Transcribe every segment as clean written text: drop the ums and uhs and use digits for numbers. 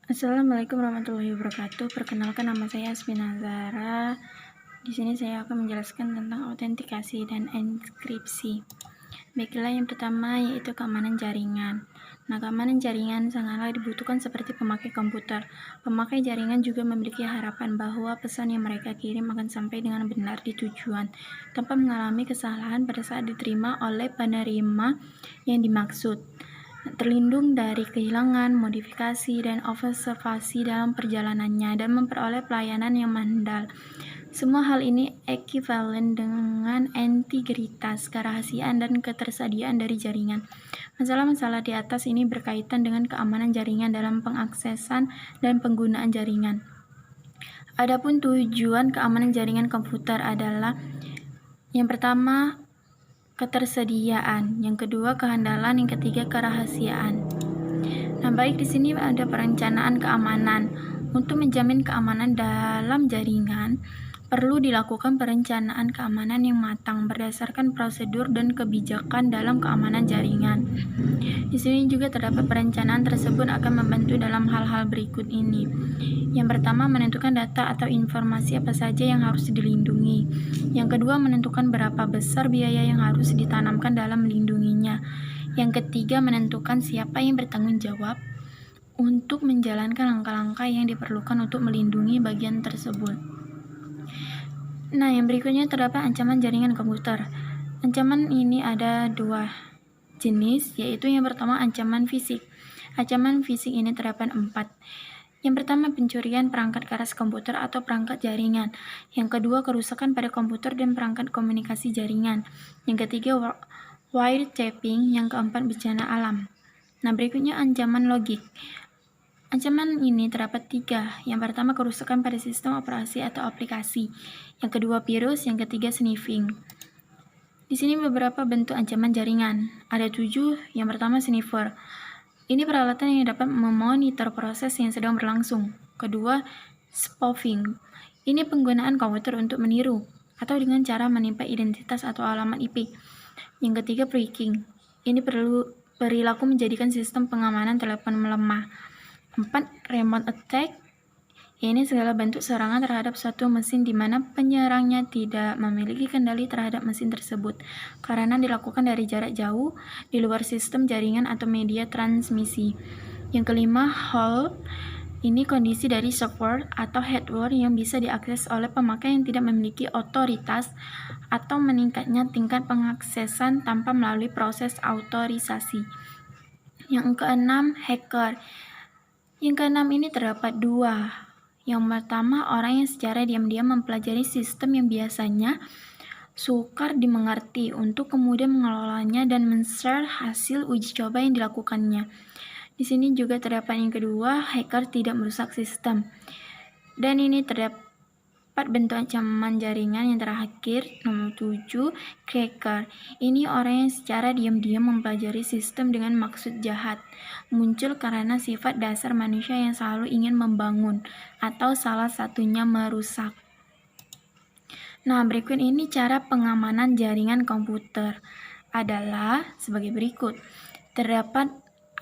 Assalamualaikum warahmatullahi wabarakatuh. Perkenalkan, nama saya Asmina Zara. Di sini saya akan menjelaskan tentang autentikasi dan enkripsi. Baiklah, yang pertama yaitu keamanan jaringan. Nah, keamanan jaringan sangatlah dibutuhkan seperti pemakai komputer. Pemakai jaringan juga memiliki harapan bahwa pesan yang mereka kirim akan sampai dengan benar di tujuan, tanpa mengalami kesalahan pada saat diterima oleh penerima yang dimaksud. Terlindung dari kehilangan, modifikasi, dan observasi dalam perjalanannya, dan memperoleh pelayanan yang handal. Semua hal ini ekivalen dengan integritas, kerahasiaan, dan ketersediaan dari jaringan. Masalah-masalah di atas ini berkaitan dengan keamanan jaringan dalam pengaksesan dan penggunaan jaringan. Adapun tujuan keamanan jaringan komputer adalah yang pertama, ketersediaan, yang kedua kehandalan, yang ketiga kerahasiaan. Nah, baik di sini ada perencanaan keamanan. Untuk menjamin keamanan dalam jaringan, perlu dilakukan perencanaan keamanan yang matang berdasarkan prosedur dan kebijakan dalam keamanan jaringan. Di sini juga terdapat perencanaan tersebut akan membantu dalam hal-hal berikut ini. Yang pertama, menentukan data atau informasi apa saja yang harus dilindungi. Yang kedua, menentukan berapa besar biaya yang harus ditanamkan dalam melindunginya. Yang ketiga, menentukan siapa yang bertanggung jawab untuk menjalankan langkah-langkah yang diperlukan untuk melindungi bagian tersebut. Nah, yang berikutnya terdapat ancaman jaringan komputer. Ancaman ini ada dua jenis, yaitu yang pertama ancaman fisik. Ancaman fisik ini terdapat 4. Yang pertama, pencurian perangkat keras komputer atau perangkat jaringan. Yang kedua, kerusakan pada komputer dan perangkat komunikasi jaringan. Yang ketiga, wiretapping. Yang keempat, bencana alam. Nah, berikutnya ancaman logik. Ancaman ini terdapat 3. Yang pertama, kerusakan pada sistem operasi atau aplikasi. Yang kedua, virus. Yang ketiga, sniffing. Di sini beberapa bentuk ancaman jaringan. Ada 7. Yang pertama, sniffer. Ini peralatan yang dapat memonitor proses yang sedang berlangsung. Kedua, spoofing. Ini penggunaan komputer untuk meniru atau dengan cara menimpa identitas atau alamat IP. Yang ketiga, phishing. Ini perilaku menjadikan sistem pengamanan telepon melemah. 4. Remote attack. Ini segala bentuk serangan terhadap suatu mesin di mana penyerangnya tidak memiliki kendali terhadap mesin tersebut karena dilakukan dari jarak jauh, di luar sistem jaringan atau media transmisi. Yang kelima, hole. Ini kondisi dari software atau hardware yang bisa diakses oleh pemakai yang tidak memiliki otoritas atau meningkatnya tingkat pengaksesan tanpa melalui proses autorisasi. Yang keenam, hacker. Yang keenam ini terdapat 2. Yang pertama, orang yang secara diam-diam mempelajari sistem yang biasanya sukar dimengerti untuk kemudian mengelolanya dan men-share hasil uji coba yang dilakukannya. Di sini juga terdapat yang kedua, hacker tidak merusak sistem. Dan ini terdapat bentuk ancaman jaringan yang terakhir, nomor 7, cracker. Ini orang yang secara diam-diam mempelajari sistem dengan maksud jahat. Muncul karena sifat dasar manusia yang selalu ingin membangun, atau salah satunya merusak. Nah, berikut ini cara pengamanan jaringan komputer adalah sebagai berikut. Terdapat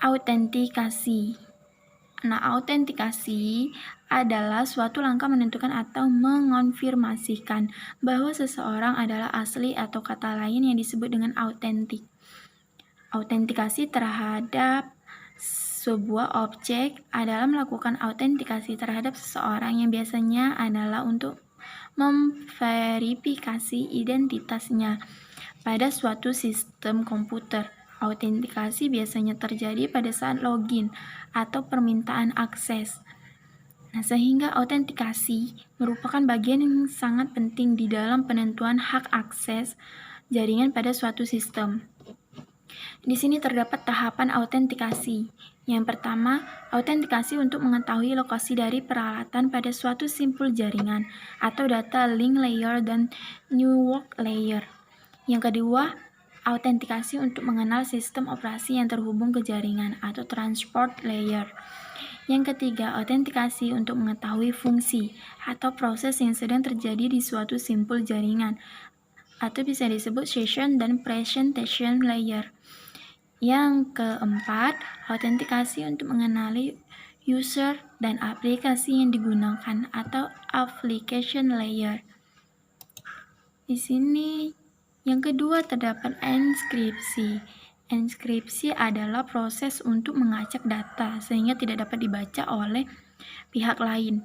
autentikasi. Nah, autentikasi adalah suatu langkah menentukan atau mengonfirmasikan bahwa seseorang adalah asli atau kata lain yang disebut dengan autentik. Autentikasi terhadap sebuah objek adalah melakukan autentikasi terhadap seseorang yang biasanya adalah untuk memverifikasi identitasnya pada suatu sistem komputer. Autentikasi biasanya terjadi pada saat login atau permintaan akses. Nah, sehingga autentikasi merupakan bagian yang sangat penting di dalam penentuan hak akses jaringan pada suatu sistem. Di sini terdapat tahapan autentikasi. Yang pertama, autentikasi untuk mengetahui lokasi dari peralatan pada suatu simpul jaringan atau data link layer dan network layer. Yang kedua, autentikasi untuk mengenal sistem operasi yang terhubung ke jaringan atau transport layer. Yang ketiga, autentikasi untuk mengetahui fungsi atau proses yang sedang terjadi di suatu simpul jaringan atau bisa disebut session dan presentation layer. Yang keempat, autentikasi untuk mengenali user, dan aplikasi yang digunakan atau application layer. Di sini yang kedua terdapat enskripsi. Enskripsi adalah proses untuk mengacak data sehingga tidak dapat dibaca oleh pihak lain.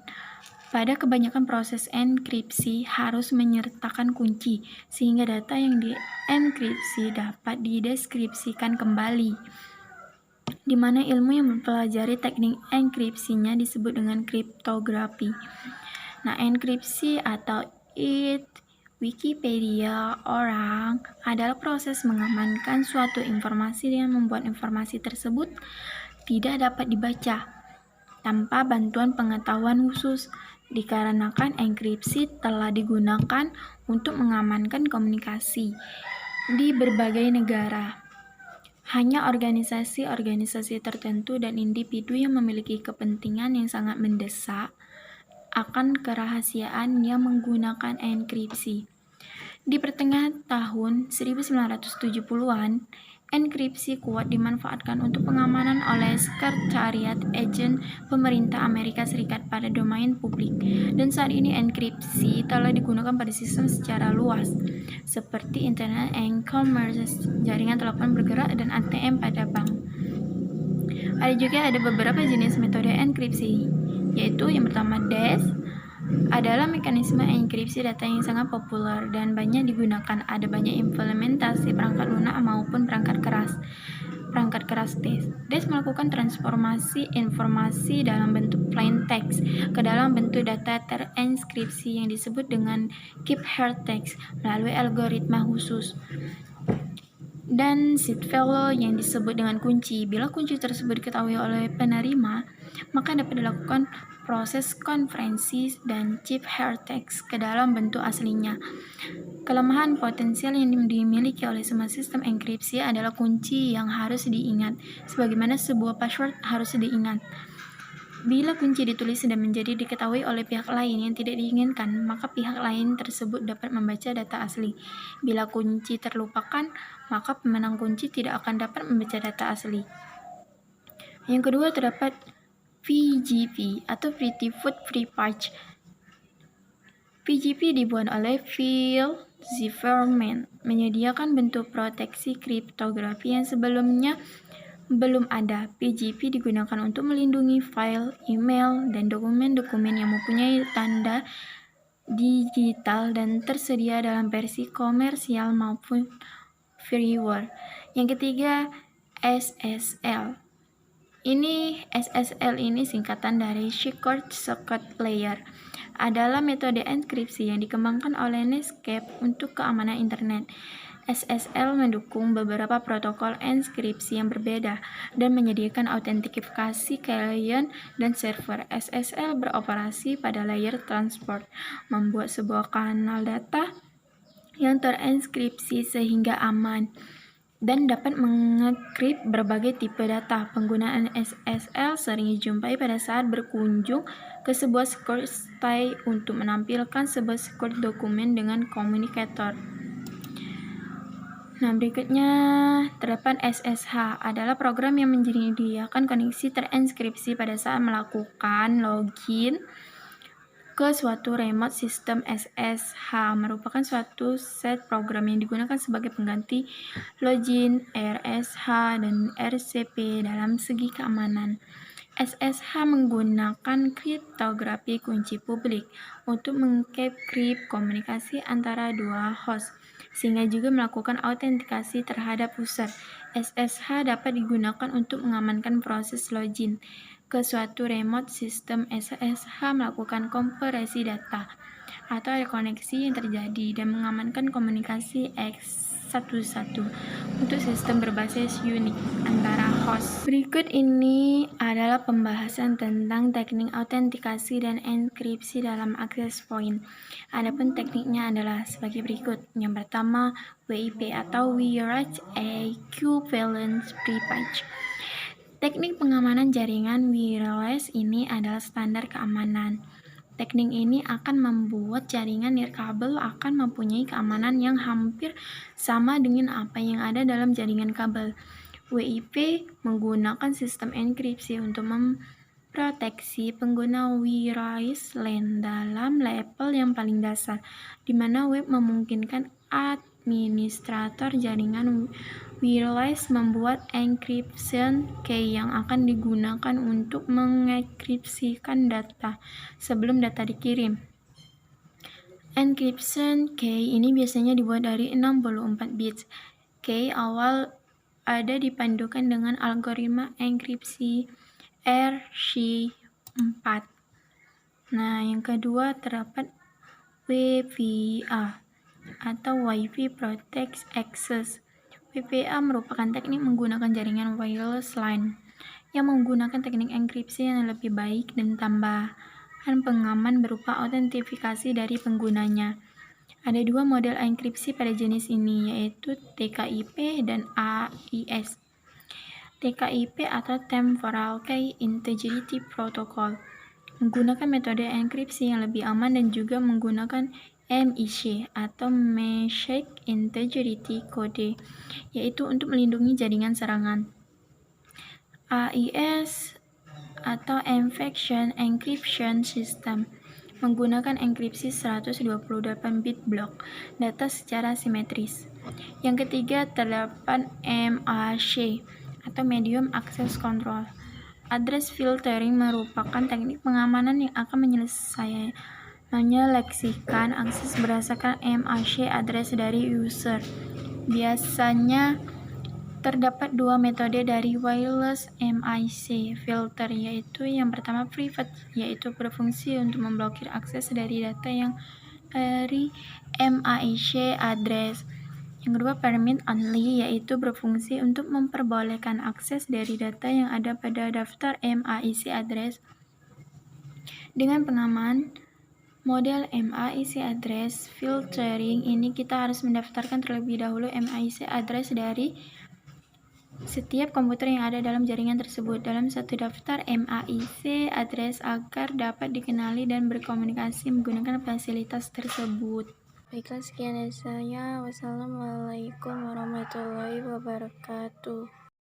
Pada kebanyakan proses enkripsi harus menyertakan kunci, sehingga data yang dienkripsi dapat dideskripsikan kembali, di mana ilmu yang mempelajari teknik enkripsinya disebut dengan kriptografi. Nah, enkripsi atau Wikipedia orang adalah proses mengamankan suatu informasi dengan membuat informasi tersebut tidak dapat dibaca tanpa bantuan pengetahuan khusus, dikarenakan enkripsi telah digunakan untuk mengamankan komunikasi di berbagai negara. Hanya organisasi-organisasi tertentu dan individu yang memiliki kepentingan yang sangat mendesak akan kerahasiaan yang menggunakan enkripsi. Di pertengahan tahun 1970-an, enkripsi kuat dimanfaatkan untuk pengamanan oleh Sekretariat Agen Pemerintah Amerika Serikat pada domain publik, dan saat ini enkripsi telah digunakan pada sistem secara luas, seperti internet e-commerce, jaringan telepon bergerak, dan ATM pada bank. Ada beberapa jenis metode enkripsi, yaitu yang pertama DES, adalah mekanisme enkripsi data yang sangat populer dan banyak digunakan. Ada banyak implementasi perangkat lunak maupun perangkat keras DES. DES melakukan transformasi informasi dalam bentuk plain text ke dalam bentuk data terenkripsi yang disebut dengan ciphertext melalui algoritma khusus dan seed value yang disebut dengan kunci. Bila kunci tersebut diketahui oleh penerima, maka dapat dilakukan proses konferensi dan ciphertext ke dalam bentuk aslinya. Kelemahan potensial yang dimiliki oleh semua sistem enkripsi adalah kunci yang harus diingat, sebagaimana sebuah password harus diingat. Bila kunci ditulis dan menjadi diketahui oleh pihak lain yang tidak diinginkan, maka pihak lain tersebut dapat membaca data asli. Bila kunci terlupakan, maka pemenang kunci tidak akan dapat membaca data asli. Yang kedua terdapat PGP atau Pretty Food Free Patch. PGP dibuat oleh Phil Zimmermann, menyediakan bentuk proteksi kriptografi yang sebelumnya belum ada. PGP digunakan untuk melindungi file, email, dan dokumen-dokumen yang mempunyai tanda digital dan tersedia dalam versi komersial maupun freeware. Yang ketiga, SSL. SSL ini singkatan dari Secret Socket Layer. Adalah metode enkripsi yang dikembangkan oleh Netscape untuk keamanan internet. SSL mendukung beberapa protokol enkripsi yang berbeda dan menyediakan autentikasi klien dan server. SSL beroperasi pada layer transport, membuat sebuah kanal data yang terenkripsi sehingga aman dan dapat mengekrip berbagai tipe data. Penggunaan SSL sering dijumpai pada saat berkunjung ke sebuah secure site untuk menampilkan sebuah secure dokumen dengan komunikator. Nah, berikutnya terdapat SSH, adalah program yang menyediakan koneksi terenkripsi pada saat melakukan login ke suatu remote system. SSH merupakan suatu set program yang digunakan sebagai pengganti login, RSH, dan RCP dalam segi keamanan. SSH menggunakan kriptografi kunci publik untuk mengenkrip komunikasi antara dua host, sehingga juga melakukan autentikasi terhadap user. SSH dapat digunakan untuk mengamankan proses login ke suatu remote system. SSH melakukan kompresi data atau rekoneksi yang terjadi dan mengamankan komunikasi X11 untuk sistem berbasis Unix antara host. Berikut ini adalah pembahasan tentang teknik autentikasi dan enkripsi dalam access point. Adapun tekniknya adalah sebagai berikut. Yang pertama, WIP atau Wireless Equivalence Pre-Patch. Teknik pengamanan jaringan wireless ini adalah standar keamanan. Teknik ini akan membuat jaringan nirkabel akan mempunyai keamanan yang hampir sama dengan apa yang ada dalam jaringan kabel. WIP menggunakan sistem enkripsi untuk proteksi pengguna wireless LAN dalam level yang paling dasar, di mana web memungkinkan administrator jaringan wireless membuat encryption key yang akan digunakan untuk mengekripsikan data sebelum data dikirim. Encryption key ini biasanya dibuat dari 64 bits. Key awal ada dipandukan dengan algoritma enkripsi RC4. Nah, yang kedua terdapat WPA atau Wi-Fi Protect Access. WPA merupakan teknik menggunakan jaringan wireless LAN yang menggunakan teknik enkripsi yang lebih baik dan tambahan pengaman berupa autentifikasi dari penggunanya. Ada dua model enkripsi pada jenis ini, yaitu TKIP dan AIS. TKIP atau Temporal Key Integrity Protocol menggunakan metode enkripsi yang lebih aman dan juga menggunakan MIC atau Message Integrity Code, yaitu untuk melindungi jaringan serangan. AIS atau Encryption Encryption System menggunakan enkripsi 128 bit blok data secara simetris. Yang ketiga terdapat MAC atau Medium Access Control. Address filtering merupakan teknik pengamanan yang akan menyeleksikan akses berdasarkan MAC address dari user. Biasanya terdapat dua metode dari wireless MAC filter, yaitu yang pertama private, yaitu berfungsi untuk memblokir akses dari data yang dari MAC address. Yang kedua permit only, yaitu berfungsi untuk memperbolehkan akses dari data yang ada pada daftar MAC address. Dengan pengaman model MAC address filtering ini, kita harus mendaftarkan terlebih dahulu MAC address dari setiap komputer yang ada dalam jaringan tersebut dalam satu daftar MAC address agar dapat dikenali dan berkomunikasi menggunakan fasilitas tersebut. Baiklah, sekian dari saya. Wassalamualaikum warahmatullahi wabarakatuh.